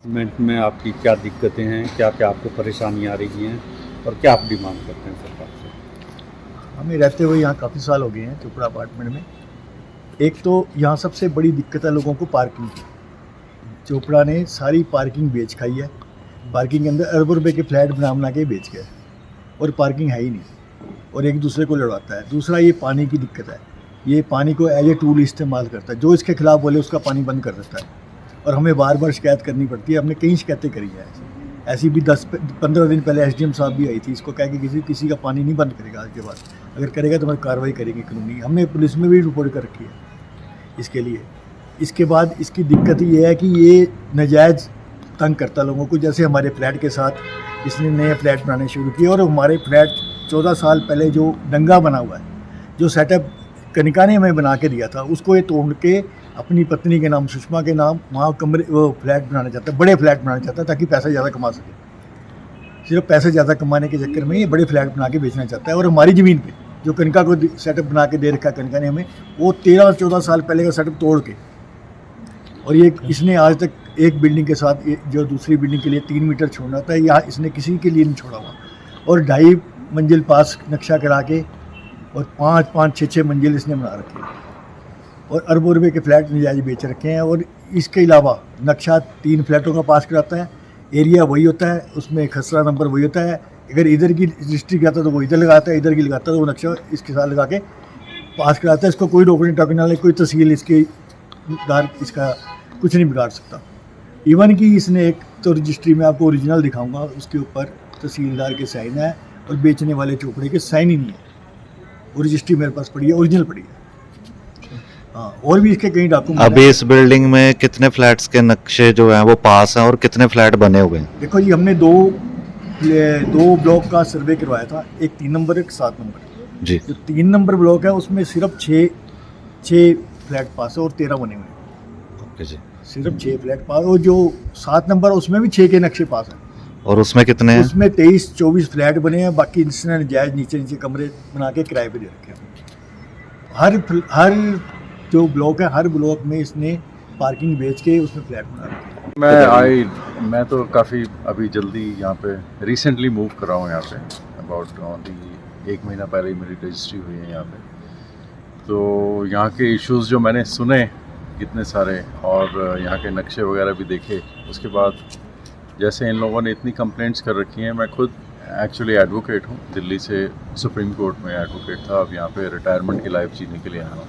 Event में आपकी क्या दिक्कतें हैं, क्या-क्या आपको परेशानी आ रही हैं और क्या आप डिमांड करते हैं सरकार से? हमें रहते हुए यहाँ काफ़ी साल हो गए हैं चोपड़ा अपार्टमेंट में। एक तो यहाँ सबसे बड़ी दिक्कत है लोगों को पार्किंग की। चोपड़ा ने सारी पार्किंग बेच खाई है। पार्किंग के अंदर अरबों रुपए के फ्लैट बना के बेच गए और पार्किंग है ही नहीं और एक दूसरे को लड़वाता है। दूसरा ये पानी की दिक्कत है, ये पानी को एज ए टूल इस्तेमाल करता है। जो इसके खिलाफ बोले उसका पानी बंद कर देता है और हमें बार बार शिकायत करनी पड़ती है। हमने कई शिकायतें करी है ऐसी भी 10-15 दिन पहले एसडीएम साहब भी आई थी, इसको कह के किसी का पानी नहीं बंद करेगा आज के बाद, अगर करेगा तो हमारी कार्रवाई करेंगे कानूनी। हमने पुलिस में भी रिपोर्ट कर रखी है इसके लिए। इसके बाद इसकी दिक्कत ये है कि ये नाजायज़ तंग करता लोगों को। जैसे हमारे फ्लैट के साथ इसने नए फ्लैट बनाने शुरू किए और हमारे फ्लैट 14 साल पहले जो डंगा बना हुआ है, जो सेटअप कनिका ने हमें बना के दिया था, उसको ये तोड़ के अपनी पत्नी के नाम सुषमा के नाम वहाँ कमरे वो फ्लैट बनाना चाहता है, बड़े फ्लैट बनाना चाहता है ताकि पैसा ज़्यादा कमा सके। सिर्फ पैसे ज़्यादा कमाने के चक्कर में ये बड़े फ्लैट बना के बेचना चाहता है। और हमारी ज़मीन पे जो कनिका को सेटअप बना के दे रखा कनिका ने हमें, वो 13-14 साल पहले का सेटअप तोड़ के, और ये इसने आज तक एक बिल्डिंग के साथ जो दूसरी बिल्डिंग के लिए 3 मीटर छोड़ना था, यहाँ इसने किसी के लिए नहीं छोड़ा हुआ। और 2.5 मंजिल पास नक्शा करा के और 5-5, 6-6 मंजिल इसने बना रखे हैं और अरबों रुपए के फ्लैट नजायज बेच रखे हैं। और इसके अलावा नक्शा 3 फ्लैटों का पास कराता है, एरिया वही होता है, उसमें खसरा नंबर वही होता है। अगर इधर की डिस्ट्रिक्ट आता है तो वो इधर लगाता है, इधर की लगाता है तो वो नक्शा इसके साथ लगा के पास कराता है। इसको कोई रोकने टोकने वाले, कोई तहसील इसके दार इसका कुछ नहीं बिगाड़ सकता। इवन कि इसने एक तो रजिस्ट्री में आपको ओरिजिनल दिखाऊंगा, उसके ऊपर तहसीलदार के साइन है और बेचने वाले चोपड़े के साइन ही नहीं है। वो रजिस्ट्री मेरे पास पड़ी है, ओरिजिनल पड़ी है। हाँ, और भी इसके कई डॉक्यूमेंट। अभी इस बिल्डिंग में कितने फ्लैट्स के नक्शे जो हैं वो पास हैं और कितने फ्लैट बने हुए हैं? देखो जी, हमने दो ब्लॉक का सर्वे करवाया था, एक 3 नंबर एक 7 नंबर जी। जो 3 नंबर ब्लॉक है उसमें सिर्फ 6 फ्लैट पास है और 13 बने हुए हैं। ओके जी। सिर्फ 6 फ्लैट पास। और जो 7 नंबर उसमें भी 6 के नक्शे पास हैं। और उसमें कितने हैं? उसमें 23-24 फ्लैट बने हैं, बाकी इसने जायज़ नीचे कमरे बना के किराए पे दे रखे हैं। हर जो ब्लॉक है, हर ब्लॉक में इसने पार्किंग बेच के उसमें फ्लैट बना रखे हैं। मैं तो काफ़ी अभी जल्दी यहाँ पे रिसेंटली मूव कर रहा हूँ यहाँ पे, अबाउट ओनली 1 महीना पहले ही मेरी रजिस्ट्री हुई है यहाँ पे। तो यहाँ के इश्यूज़ जो मैंने सुने इतने सारे और यहाँ के नक्शे वगैरह भी देखे, उसके बाद जैसे इन लोगों ने इतनी कंप्लेंट्स कर रखी हैं। मैं खुद एक्चुअली एडवोकेट हूँ, दिल्ली से सुप्रीम कोर्ट में एडवोकेट था, अब यहाँ पे रिटायरमेंट की लाइफ जीने के लिए आया हूँ।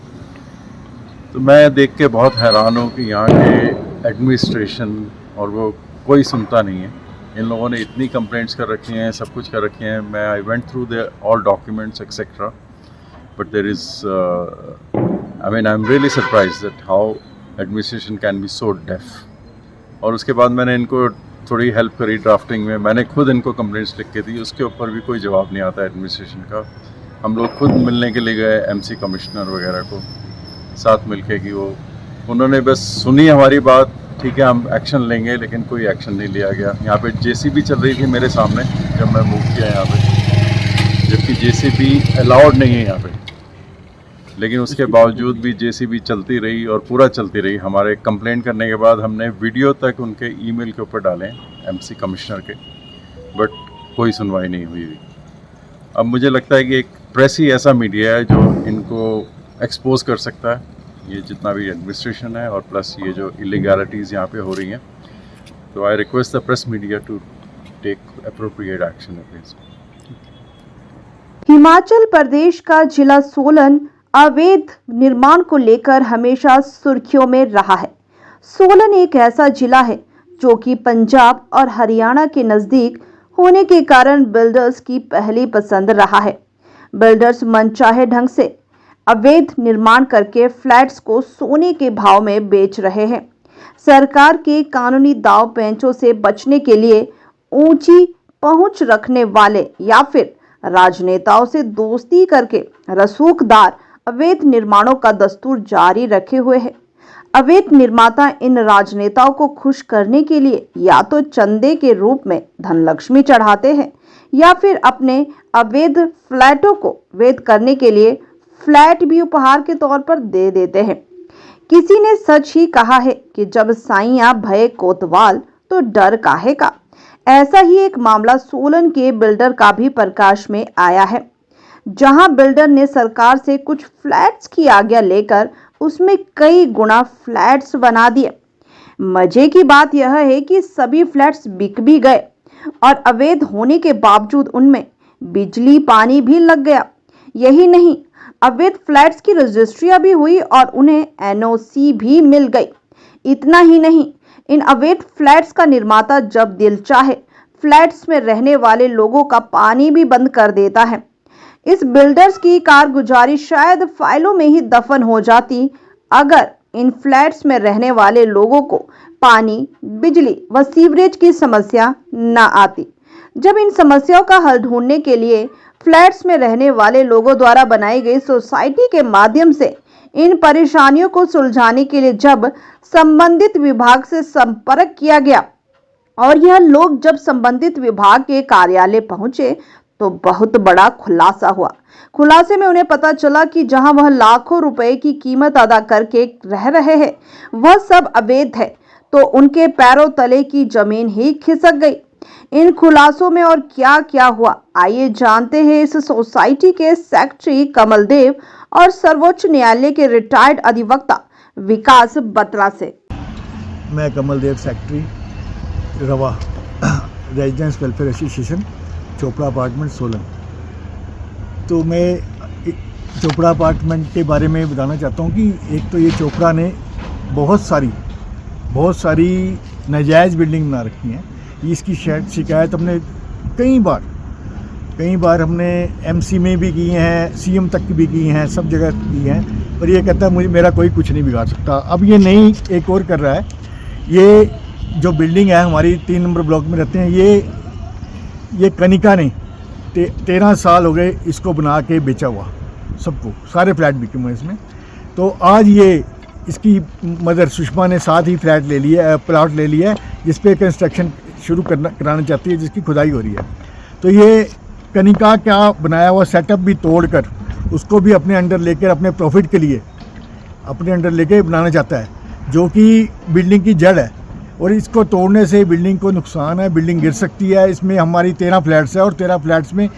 तो मैं देख के बहुत हैरान हूँ कि यहाँ के एडमिनिस्ट्रेशन और वो कोई सुनता नहीं है। इन लोगों ने इतनी कंप्लेंट्स कर रखी हैं, सब कुछ कर रखे हैं। मैं I went through the all documents etcetera, but there is I am really surprised that how administration can be so deaf. और उसके बाद मैंने इनको थोड़ी हेल्प करी ड्राफ्टिंग में, मैंने खुद इनको कंप्लेंट्स लिख के दी, उसके ऊपर भी कोई जवाब नहीं आता एडमिनिस्ट्रेशन का। हम लोग खुद मिलने के लिए गए एमसी कमिश्नर वगैरह को साथ मिलके कि उन्होंने बस सुनी हमारी बात, ठीक है हम एक्शन लेंगे, लेकिन कोई एक्शन नहीं लिया गया। यहाँ पे जेसीबी चल रही थी मेरे सामने जब मैं मूव किया यहाँ पे, जबकि जेसीबी अलाउड नहीं है यहाँ पे, लेकिन उसके बावजूद भी जेसीबी चलती रही और पूरा चलती रही। हमारे कंप्लेंट करने के बाद हमने वीडियो तक उनके ईमेल के ऊपर डाले एमसी कमिश्नर के, बट कोई सुनवाई नहीं हुई। अब मुझे लगता है कि एक प्रेस ही ऐसा मीडिया है जो इनको एक्सपोज कर सकता है, ये जितना भी एडमिनिस्ट्रेशन है और प्लस ये जो इलीगैलिटीज़ यहाँ पे हो रही हैं। तो I request the press media to take appropriate action against. Himachal Pradesh का जिला सोलन अवैध निर्माण को लेकर हमेशा सुर्खियों में रहा है। सोलन एक ऐसा जिला है जो कि पंजाब और हरियाणा के नजदीक होने के कारण बिल्डर्स की पहली पसंद रहा है। बिल्डर्स मनचाहे ढंग से अवैध निर्माण करके फ्लैट्स को सोने के भाव में बेच रहे हैं। सरकार के कानूनी दाव पेंचों से बचने के लिए ऊंची पहुंच रखने वाले या फिर राजनेताओं से दोस्ती करके रसूखदार अवैध निर्माणों का दस्तूर जारी रखे हुए हैं। अवैध निर्माता इन राजनेताओं को खुश करने के लिए या तो चंदे के रूप में धनलक्ष्मी चढ़ाते हैं या फिर अपने अवैध फ्लैटों को वैध करने के लिए फ्लैट भी उपहार के तौर पर दे देते हैं। किसी ने सच ही कहा है कि जब साइयां भये कोतवाल तो डर काहे का। ऐसा ही एक मामला सोलन के बिल्डर का भी प्रकाश में आया है, जहां बिल्डर ने सरकार से कुछ फ्लैट्स की आज्ञा लेकर उसमें कई गुना फ्लैट्स बना दिए। मजे की बात यह है कि सभी फ्लैट्स बिक भी गए और अवैध होने के बावजूद उनमें बिजली पानी भी लग गया। यही नहीं, अवैध फ्लैट्स की रजिस्ट्रियां भी हुई और उन्हें एनओसी भी मिल गई। इतना ही नहीं, इन अवैध फ्लैट्स का निर्माता जब दिल चाहे फ्लैट्स में रहने वाले लोगों का पानी भी बंद कर देता है। इस बिल्डर्स की कारगुजारी शायद फाइलों में ही दफन हो जाती अगर इन फ्लैट्स में रहने वाले लोगों को पानी, बिजली व सीवरेज की समस्या न आती। जब इन समस्याओं का हल ढूंढने के लिए फ्लैट्स में रहने वाले लोगों द्वारा बनाई गई सोसाइटी के माध्यम से इन परेशानियों को सुलझाने के लिए जब संबंधित विभाग से संपर्क किया गया और यह लोग जब संबंधित विभाग के कार्यालय पहुंचे तो बहुत बड़ा खुलासा हुआ। खुलासे में उन्हें पता चला कि जहां वह लाखों रुपए की कीमत अदा करके रह रहे हैं वह सब अवैध है, तो उनके पैरों तले की जमीन ही खिसक गई। इन खुलासों में और क्या क्या हुआ, आइए जानते हैं इस सोसाइटी के सेक्रेटरी कमल देव और सर्वोच्च न्यायालय के रिटायर्ड अधिवक्ता विकास बत्रा से। मैं कमल देव, सेक्रेटरी रवा residence welfare association, Chopra apartment, Solan. तो मैं चोपड़ा अपार्टमेंट के बारे में बताना चाहता हूँ कि एक तो ये चोपड़ा ने बहुत सारी नाजायज़ बिल्डिंग बना रखी हैं। इसकी शिकायत हमने कई बार हमने एमसी में भी की हैं, सीएम तक की भी की हैं, सब जगह की हैं, पर ये कहता है मेरा कोई कुछ नहीं बिगाड़ सकता। अब ये नई एक और कर रहा है। ये जो बिल्डिंग है हमारी 3 नंबर ब्लॉक में रहते हैं, ये कनिका ने 13 साल हो गए इसको बना के बेचा हुआ सबको, सारे फ्लैट बिके हुए इसमें। तो आज ये इसकी मदर सुषमा ने साथ ही प्लॉट ले लिया है जिस पे कंस्ट्रक्शन शुरू कराना चाहती है, जिसकी खुदाई हो रही है। तो ये कनिका का बनाया हुआ सेटअप भी तोड़कर उसको भी अपने अंडर लेकर अपने प्रॉफिट के लिए अपने अंडर लेके बनाना चाहता है, जो कि बिल्डिंग की जड़ है। और इसको तोड़ने से बिल्डिंग को नुकसान है, बिल्डिंग गिर सकती है। इसमें हमारी 13 फ्लैट्स है और 13 फ्लैट्स में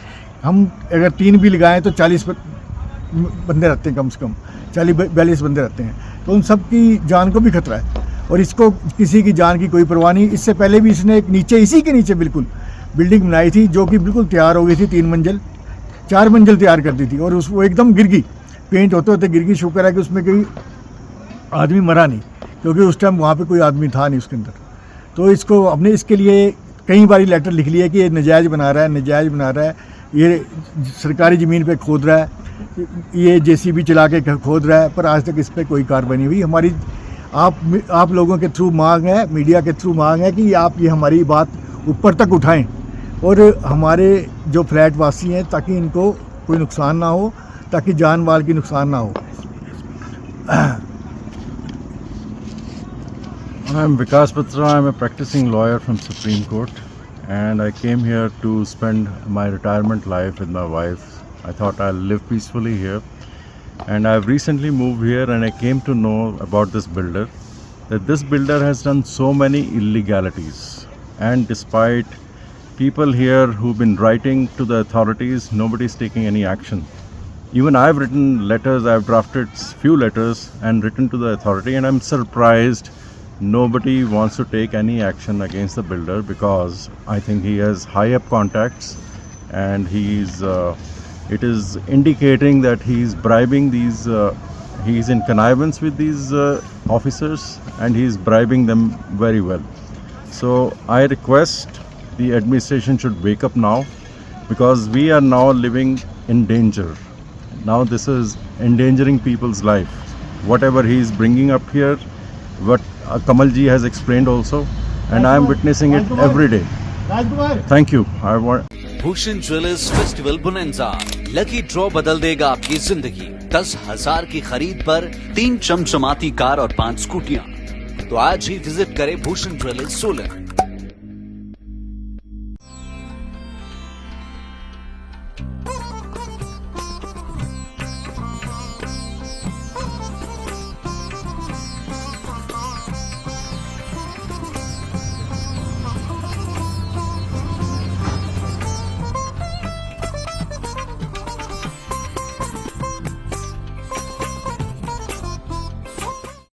हम अगर 3 भी लगाएं तो 40 बंदे रहते हैं, कम से कम 40-42 बंदे रहते हैं। तो उन सब की जान को भी खतरा है और इसको किसी की जान की कोई परवाह नहीं। इससे पहले भी इसने एक इसी के नीचे बिल्कुल बिल्डिंग बनाई थी जो कि बिल्कुल तैयार हो गई थी, 3 मंजिल 4 मंजिल तैयार कर दी थी और वो एकदम गिर गई, पेंट होते होते गिर गई। शुक्र है कि उसमें कोई आदमी मरा नहीं, क्योंकि उस टाइम वहाँ पे कोई आदमी था नहीं उसके अंदर। तो इसको हमने इसके लिए कई बारी लेटर लिख लिया कि ये नजायज़ बना रहा है, ये सरकारी ज़मीन पे खोद रहा है, ये जेसीबी चला के खोद रहा है, पर आज तक इस पर कोई कार्रवाई नहीं हुई। हमारी आप लोगों के थ्रू मांग है, मीडिया के थ्रू मांग है कि आप ये हमारी बात ऊपर तक उठाएं और हमारे जो फ्लैट वासी हैं ताकि इनको कोई नुकसान ना हो, ताकि जान माल की नुकसान ना हो। I'm Vikas Batra. I'm a practicing lawyer from Supreme Court, and I came here to spend my retirement life with my wife. I thought I'll live peacefully here, and I've recently moved here, and I came to know about this builder, that this builder has done so many illegalities, and despite people here who've been writing to the authorities, nobody's taking any action. Even I've written letters, I've drafted few letters and written to the authority, and I'm surprised nobody wants to take any action against the builder, because I think he has high up contacts, and it is indicating that he's bribing these he's in connivance with these officers, and he's bribing them very well. So I request the administration should wake up now, because we are now living in danger. Now this is endangering people's life. Whatever he is bringing up here, what Kamal ji has explained also, and I am witnessing it every day. Thank you. Bhushan jewellers festival bonanza, lucky draw बदल देगा आपकी जिंदगी। 10,000 की खरीद पर 3 चमचमाती car और 5 स्कूटियां। तो आज ही विजिट करें भूषण ज्वेलर्स सोलन।